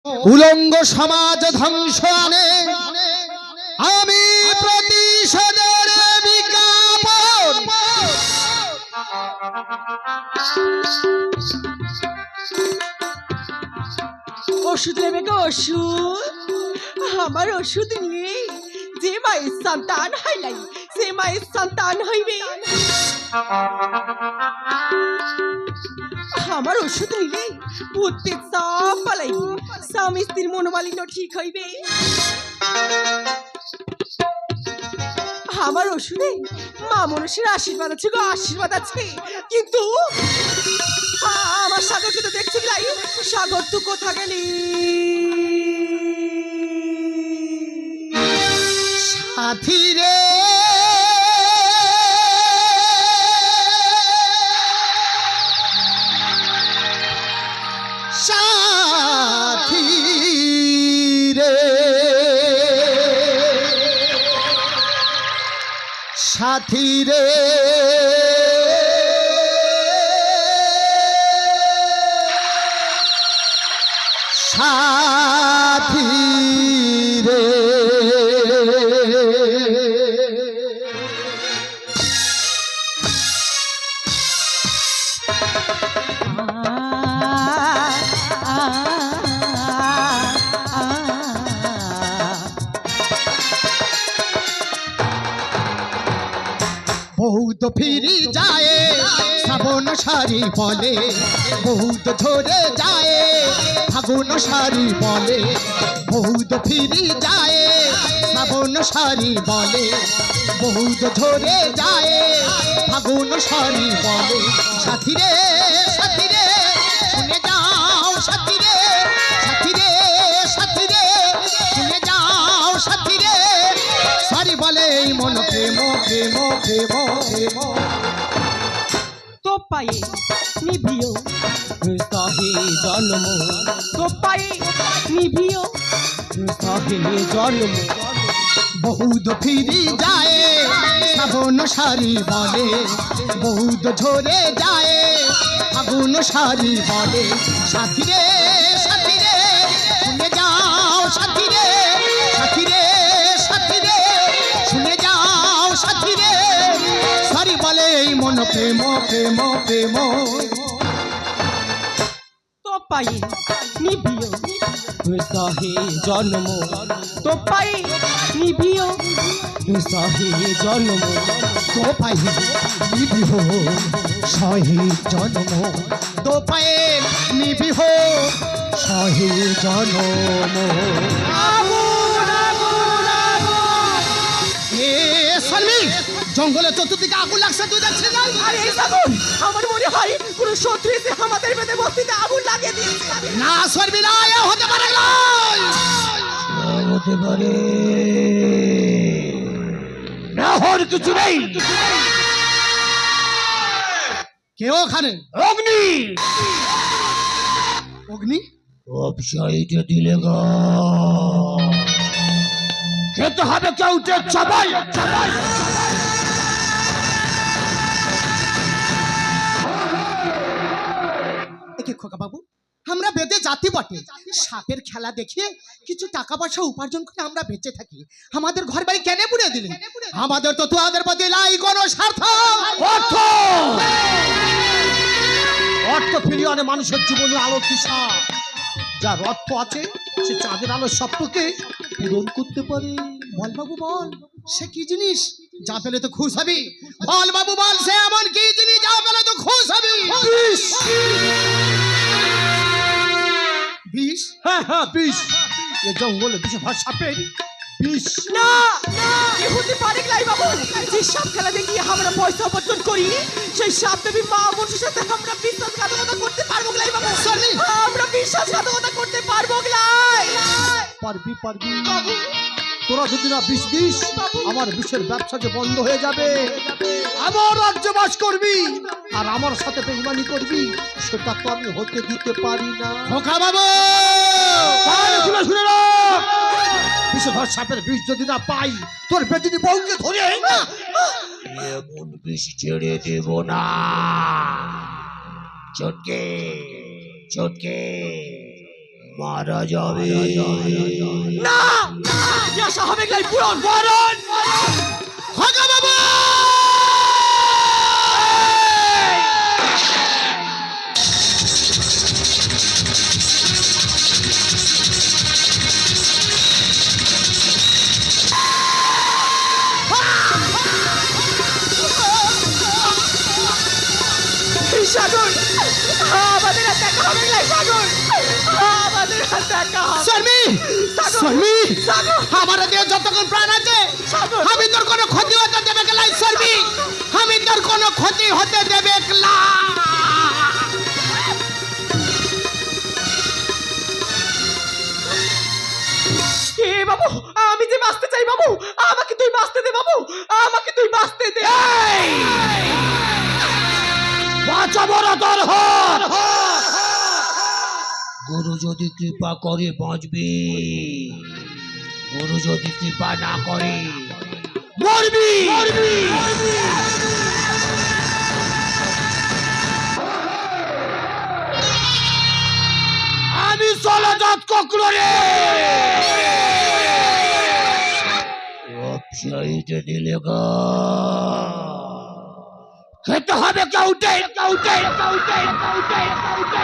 উলঙ্গ সমাজ ধ্বংস আনে আমি প্রতিশোধের বিজ্ঞাপন। ওষুধ নেবে গো ওষুধ? আমার ওষুধ নিয়ে যে মায়ের সন্তান হয় নাই সে মায়ের সন্তান হইবে। আমার ওষুধ নিলে বুদ্ধি সব পালাইবে, স্বামী স্ত্রীর মনোমালিন্য ঠিক হইবে। আমার ওষুধে মা মনুষ্যের আশীর্বাদ আছে গো, আশীর্বাদ আছে। কিন্তু আমার সাগরকে তো দেখছি লাই, সাগর তুই কোথা গেলি? সাথী রে সাথী রে সাথী রে সাথী রে বহুত ফিরি যায় শ্রাবণ সারি বলে, বহুত ঝরে যায় ফাগুন সারি বলে, বহুত ফিরি যায় শ্রাবণ সারি বলে, বহুত ঝরে যায় ফাগুন সারি বলে। সাথী রে সাথী রে শুনে যাও, সাথী রে সাথী রে সাথী রে শুনে যাও, সাথী রে সারি বলে এই মন প্রেম প্রেম প্রেম প্রেম। তো পায়ে নিভিও সাহে জন্ম, তো পায়ে নিভিও সাহে জন্ম, বহুত ফিরি যায় শ্রাবণ সারি বলে, বহুত ঝরে যায় ফাগুন সারি বলে। সাথী রে সাথী রে শুনে যাও, সাথী রে সাথী রে সাথী রে শুনে যাও, সাথী রে সারি বলে এই মন প্রেম প্রেম প্রেম। তো পায়ে নিভিও সাহে জন্ম, তো পায়ে নিভিও সাহে জন্ম, তো পায়ে নিবিহ সহে জন্ম, তো পায়ে নিবিহ সহে জন্ম। এ সলমি, জঙ্গলে চতুর্দিকে আগুন লাগছে, তুই দেখছিস না? আরে এই আগুন আমার মনে হয় কোন শত্রু এসে আমাদের বেঁধে বস্তিতে আগুন লাগিয়ে দিয়েছে। না সলমি না, এ হতে পারে না, হতে পারে না, হর কিছু নেই। কেউ ওখানে? অগ্নি, অগ্নি ওয়েবসাইটে দিলে গো খেতে হবে কেউ সবাই সবাই। একে খোকা বাবু, আমরা বেদে জাতি বটে, সাপের খেলা দেখিয়ে কিছু টাকা পয়সা উপার্জন করে আমরা বেঁচে থাকি। আমাদের ঘর বাড়ি কেন পুড়ে দিলেন? আমাদের তো তোমাদের প্রতি নাই কোনো স্বার্থ। অর্থ অর্থ ফিরিয়ে আনে মানুষের জীবনে আলো তৃষা। যার অর্থ আছে সে চাঁদের আলোর স্বপ্নকে পূরণ করতে পারে। বল বাবু বল, সে কি জিনিস? যা পেলে তো খুশ হবি। বল বাবু বল, সে এমন কি জিনিস যা পেলে তো খুশ হবি? বিষ। বিষ? হ্যাঁ হ্যাঁ বিষ। এ জঙ্গলে বিষধর সাপের বিষ। না কি হতে পারে লাই বাবু? যে সাপ খেলা দেখি আমরা পয়সা উপার্জন করি, সেই সাপ দেবী মা মনুষ্যের সাথে আমরা বিশ্বাসঘাতকতা করতে পারবো লাই বাবু? আমরা বিশ্বাসঘাতকতা করতে পারবো লাই? পারবি পারবি বাবু। তোরা যদি না বিষ দিস, আমার বিষের ব্যবসা যে বন্ধ হয়ে যাবে। আমার রাজ্যে বাস করবি আর আমার সাথে বেঈমানি করবি, সেটা তো আমি হতে দিতে পারি না। খোকা বাবু শুনে শুনে রাখ, বিষধর সাপের বিষ যদি না পাই, তোর বেদিনী বউকে ধরে এমন বিষ ছেড়ে দেব না। চটকে চটকে মারা যাবে না কি আশা হবে গলাই পূরণ পূরণ খগা বাবু সাগর আমাদের আর দেখা হবে গলাই সাগর আমাদের আর দেখা হবে শর্মি সাগর, শর্মি সাগর। আমার দেহ যতক্ষণ প্রাণ আছে সাগর। আমি তোর কোনো ক্ষতি হতে দেবে গেলাই শর্মি আমি তোর কোনো ক্ষতি হতে দেবে গেলা এ বাবু আমি যে বাঁচতে চাই বাবু আমাকে তুই বাঁচতে দে বাবু আমাকে তুই বাঁচতে দে বাঁচাবো না তোর হর গুরু যদি কৃপা করে বাঁচবি গুরু যদি কৃপা না করে মরবি আমি সলাজাত কখনো রে ওয়েবসাইটে দিলে গা খেতে হবে কাউটে কাউটে কাউটে কাউটে কাউটে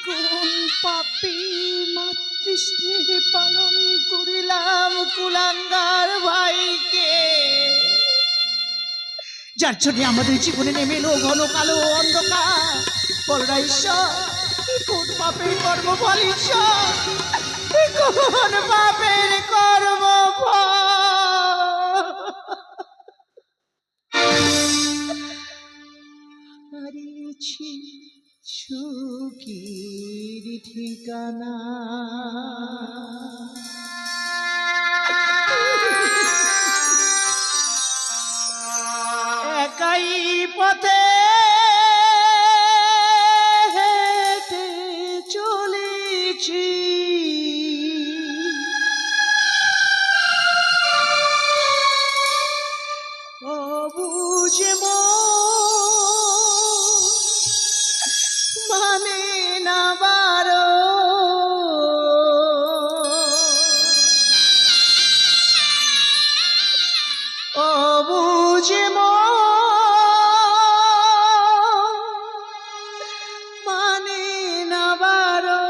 কোন পাপী মাতৃস্নেহে পালন করিলাম কুলাঙ্গার ভাইকে যার জন্য আমাদের জীবনে নেমে এলো ঘন কালো অন্ধকার বলরা ঈশ্বর কোন পাপের কর্ম ফল ঈশ্বর কোন পাপের কর্ম হারিয়েছি সুখের ঠিকানা একাই পথে হেঁটে চলেছি অবুঝে মানে না বারো অবুঝে মানে না বারো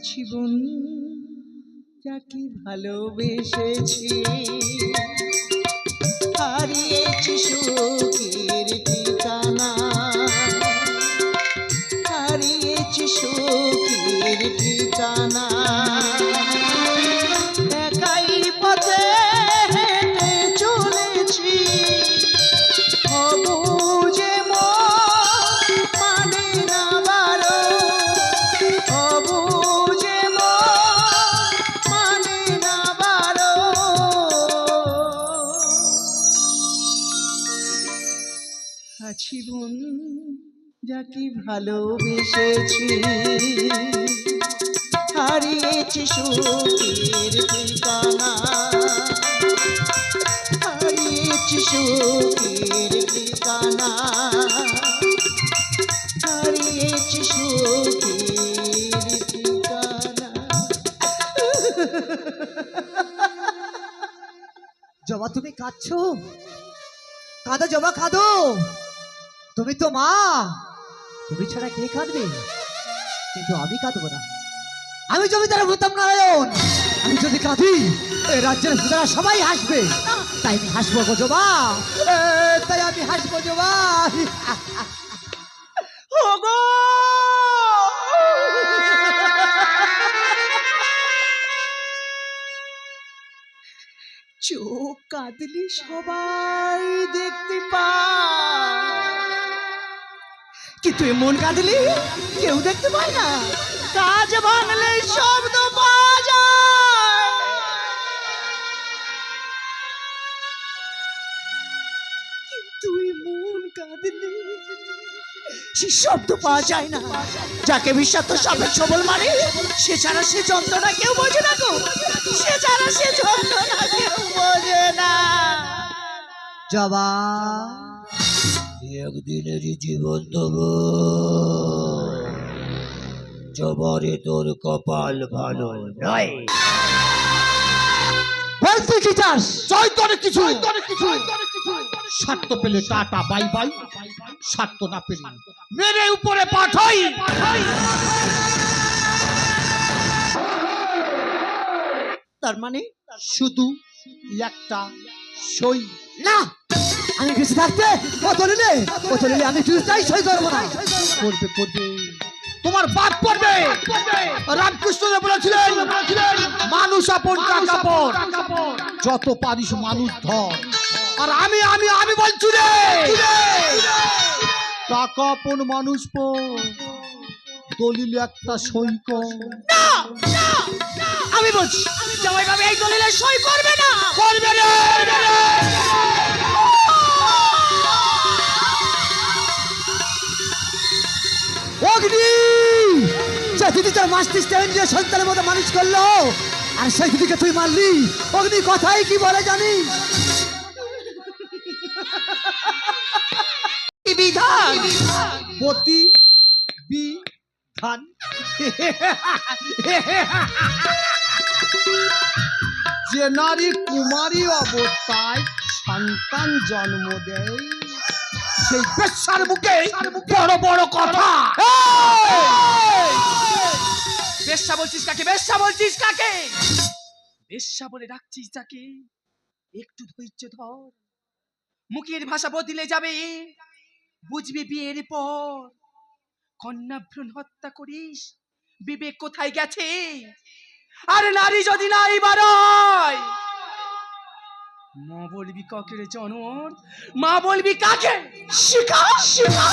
জীবন যাকে ভালোবেসেছি হারিয়েছি সুখের ঠিকানা হারিয়েছি সুখের ঠিকানা একাই পথে হেঁটে চলেছি অবুঝে মানে না বারো অবুঝে মানে না বারো আছি বোন যাকে ভালোবেসেছি হারিয়েছি সুখের ঠিকানা হারিয়েছি সুখের ঠিকানা হারিয়েছি সুখের ঠিকানা জবা তুমি কাঁদছো কাঁদো জবা কাঁদো তুমি তো মা তুমি ছাড়া কে কাঁদবে কিন্তু আমি কাঁদবো না আমি জমিদার ভূতম নারায়ণ আমি যদি কাঁদি এই রাজ্যের প্রজারা সবাই হাসবে তাই আমি হাসবো গো জবা তাই আমি হাসবো জবা ওগো চোখ কাঁদলে সবাই দেখতে পায় কিন্তু মন কাঁদলে কেউ দেখতে পায় না কাজ ভাঙলে শব্দ পাওয়া যায় কিন্তু মন কাঁদলে সে শব্দ পাওয়া যায় না। যাকে বিষাক্ত সাপের ছবল মারে সে ছাড়া সে যন্ত্রণা কেউ বোঝে না গো, সে ছাড়া সে যন্ত্রণা কেউ বোঝে না। জবা, একদিনেরই জীবন তবু জবারে তোর কপাল ভালো নয়। বলতে কি চাস? জয় করে কিছু স্বার্থ পেলে টাটা বাই বাই, স্বার্থ না পেলে মেরে উপরে পাঠাই। তার মানে শুধু একটা সই। না, আমি কিছু থাকতে ও দলিলে আমি কিছু চাই সই করবো না। করবে করবে, তোমার বাদ পড়বে। রামকৃষ্ণ দেব বলেছিলেন মানুষ আপন কাকা পর, যত পারিস মানুষ ধর। আর আমি আমি আমি বলছি রে, টাকা আপন মানুষ পর, দলিলে একটা সই কর। আমি বলছি জামাই বাবা এই দলিলে সই করবে না। করবে রে। অগ্নি, যে দিদি তোর মাস্তিষ্কে নিজের সন্তানের মতো মানুষ করলো, আর সেই দিদিকে তুই মারলি। অগ্নি কথাই কি বলে জানিস? বিধান প্রতি বিধান। যে নারী কুমারী অবস্থায় সন্তান জন্ম দেয়, সেই বেশ্যার মুখে বড় বড় কথা। বেশ্যা বলছিস কাকে? বেশ্যা বলছিস কাকে? বেশ্যা বলে ডাকছিস যাকে, একটু ধৈর্য ধর। মুখের ভাষা বদলে যাবে, বুঝবি বিয়ের পর। কন্যা ভ্রূণ হত্যা করিস, বিবেক কোথায় গেছে? আর নারী যদি নাই বাড়ায়, মা বলবি কাকে রে জনর? মা বলবি কাকে? শিখা শিখা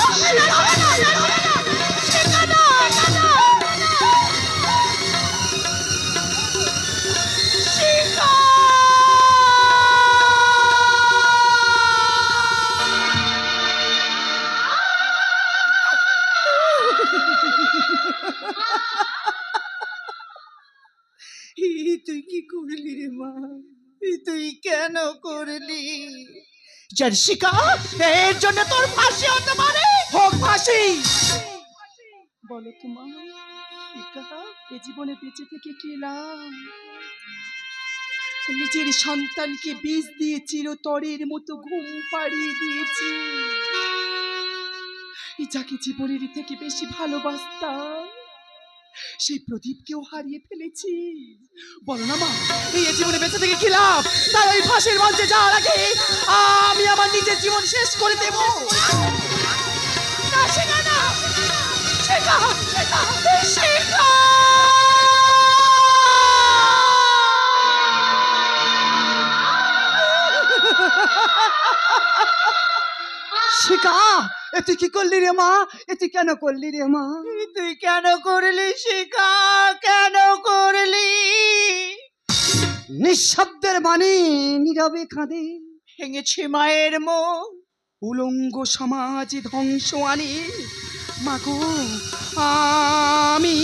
তুই কি করলি রে মা? তুই কেন করলি? জর্শিকা, এর জন্য তোর ফাঁসি হতে পারে। হোক ফাঁসি। বলো তো মা, এ জীবনে বেঁচে থেকে কি লাভ? নিজের সন্তানকে বিষ দিয়ে চিরতরের মতো ঘুম পাড়িয়ে দিয়েছি। যাকে জীবনের থেকে বেশি ভালোবাসতাম, সেই প্রদীপকেও হারিয়ে ফেলেছি। বলো না মা, এই জীবনে বেঁচে থেকে কি লাভ? তাই ওই ফাঁসির মঞ্চে যাওয়ার আগে আমি আমার নিজের জীবন শেষ করে দেব। না শেখা, না শেখা, শেখা, শেখা। শিখা, এ তুই কি করলি রে মা? এ তুই কেন করলি রে মা? তুই কেন করলি শিখা? কেন করলি? নিঃশব্দের বাণী নীরবে কাঁদে। ভেঙেছে মায়ের মুখ, উলঙ্গ সমাজ ধ্বংস আনি। মাগো, আমি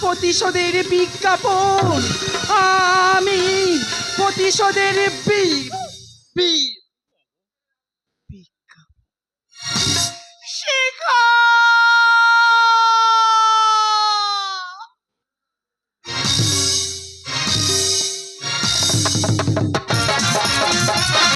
প্রতিশোধের বিজ্ঞাপন, আমি প্রতিশোধের শিখা।